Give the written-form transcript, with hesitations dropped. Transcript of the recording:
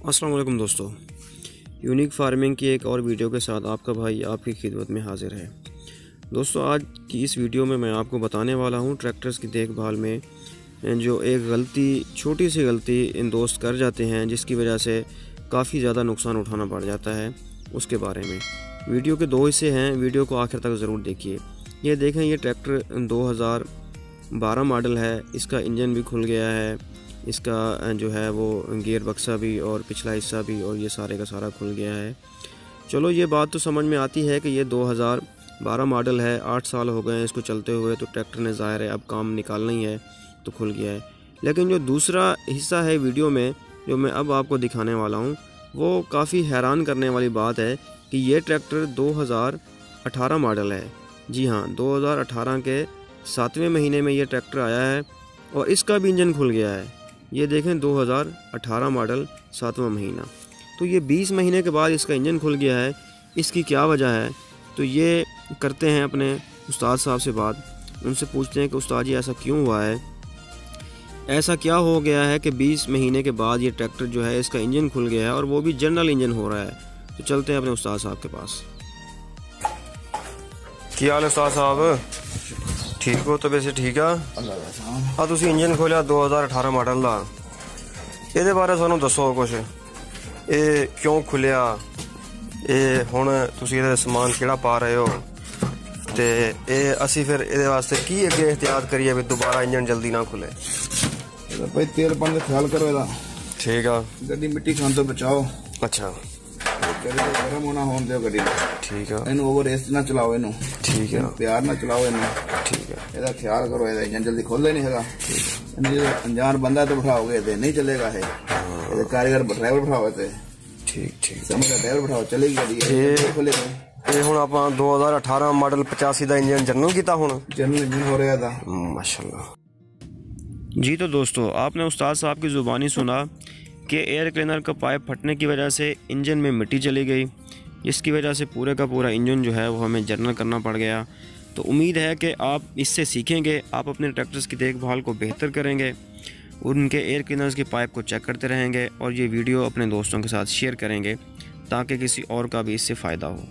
अस्सलाम वालेकुम दोस्तों, यूनिक फार्मिंग की एक और वीडियो के साथ आपका भाई आपकी खिदमत में हाजिर है। दोस्तों, आज की इस वीडियो में मैं आपको बताने वाला हूं ट्रैक्टर्स की देखभाल में जो एक छोटी सी गलती इन दोस्त कर जाते हैं, जिसकी वजह से काफ़ी ज़्यादा नुकसान उठाना पड़ जाता है, उसके बारे में। वीडियो के 2 हिस्से हैं, वीडियो को आखिर तक ज़रूर देखिए। ये देखें, ये ट्रैक्टर 2012 मॉडल है, इसका इंजन भी खुल गया है, इसका जो है वो गियर बक्सा भी और पिछला हिस्सा भी और ये सारे का सारा खुल गया है। चलो, ये बात तो समझ में आती है कि ये 2012 मॉडल है, 8 साल हो गए हैं इसको चलते हुए, तो ट्रैक्टर ने ज़ाहिर है अब काम निकालना ही है तो खुल गया है। लेकिन जो दूसरा हिस्सा है वीडियो में, जो मैं अब आपको दिखाने वाला हूँ, वो काफ़ी हैरान करने वाली बात है कि ये ट्रैक्टर 2018 मॉडल है। जी हाँ, 2018 के 7वें महीने में ये ट्रैक्टर आया है और इसका भी इंजन खुल गया है। ये देखें, 2018 मॉडल 7वां महीना, तो ये 20 महीने के बाद इसका इंजन खुल गया है। इसकी क्या वजह है? तो ये करते हैं अपने उस्ताद साहब से बात, उनसे पूछते हैं कि उस्ताद जी ऐसा क्यों हुआ है, ऐसा क्या हो गया है कि 20 महीने के बाद ये ट्रैक्टर जो है इसका इंजन खुल गया है और वो भी जनरल इंजन हो रहा है। तो चलते हैं अपने उस्ताद साहब के पास। क्या हाल है उस्ताद साहब? ठीक हो? तो वैसे ठीक है। हाँ, तुसी इंजन खोलिया 2018 मॉडल का, ਇਹਦੇ ਬਾਰੇ ਸਾਨੂੰ ਦੱਸੋ ਕੁਝ। ਇਹ ਕਿਉਂ ਖੁੱਲਿਆ, ਇਹ ਹੁਣ ਤੁਸੀਂ ਇਹਦਾ ਸਮਾਨ ਕਿਹੜਾ ਪਾ ਰਹੇ ਹੋ, ਤੇ ਇਹ ਅਸੀਂ ਫਿਰ ਇਹਦੇ ਵਾਸਤੇ ਕੀ ਅੱਗੇ ਇhtiyat ਕਰੀਏ ਵੀ ਦੁਬਾਰਾ ਇੰਜਨ ਜਲਦੀ ਨਾ ਖੁੱਲੇ। ਇਹਦਾ ਭਾਈ ਤੇਲ ਪਾਣੀ ਦਾ ਖਿਆਲ ਕਰੋ ਇਹਦਾ। ਠੀਕ ਆ। ਗੱਡੀ ਮਿੱਟੀ ਖਾਣ ਤੋਂ ਬਚਾਓ। ਅੱਛਾ। ਗਰਮ ਹੋਣਾ ਹੋਣ ਦਿਓ ਗੱਡੀ ਨੂੰ। ਠੀਕ ਆ। ਇਹਨੂੰ ਓਵਰ ਰੇਸ ਨਾ ਚਲਾਓ ਇਹਨੂੰ। ਠੀਕ ਆ। ਪਿਆਰ ਨਾਲ ਚਲਾਓ ਇਹਨੂੰ। ठीक है। ਇਹਦਾ ਖਿਆਲ ਕਰੋ, ਇਹਦਾ ਇੰਜਨ ਜਲਦੀ ਖੁੱਲਦਾ ਨਹੀਂ ਹੈਗਾ। ਇਹਨੂੰ ਅਣਜਾਣ ਬੰਦਾ तो ਬਿਠਾਓਗੇ ਤੇ नहीं चलेगा है। ਇਹਦੇ ਕਾਰੀਗਰ ड्राइवर ਬਿਠਾਓ ਤੇ ठीक समझ ड्राइवर ਬਿਠਾਓ, चलेगी ਗੱਡੀ। ਇਹ ਖੁੱਲੇਗਾ। ਇਹ ਹੁਣ ਆਪਾਂ 2018 ਮਾਡਲ 85 ਦਾ ਇੰਜਨ ਜਨਰਲ ਕੀਤਾ, ਹੁਣ जनरल इंजन हो रहा था माशाल्लाह। जी तो दोस्तों, आपने उस्ताद साहब की ज़ुबानी सुना कि एयर क्लीनर का पाइप फटने की वजह से इंजन में मिट्टी चली गई, जिसकी वजह से पूरे का पूरा इंजन जो है वो हमें जनरल करना पड़ गया। तो उम्मीद है कि आप इससे सीखेंगे, आप अपने ट्रैक्टर्स की देखभाल को बेहतर करेंगे, उनके एयर क्लीनर्स के पाइप को चेक करते रहेंगे और ये वीडियो अपने दोस्तों के साथ शेयर करेंगे ताकि किसी और का भी इससे फ़ायदा हो।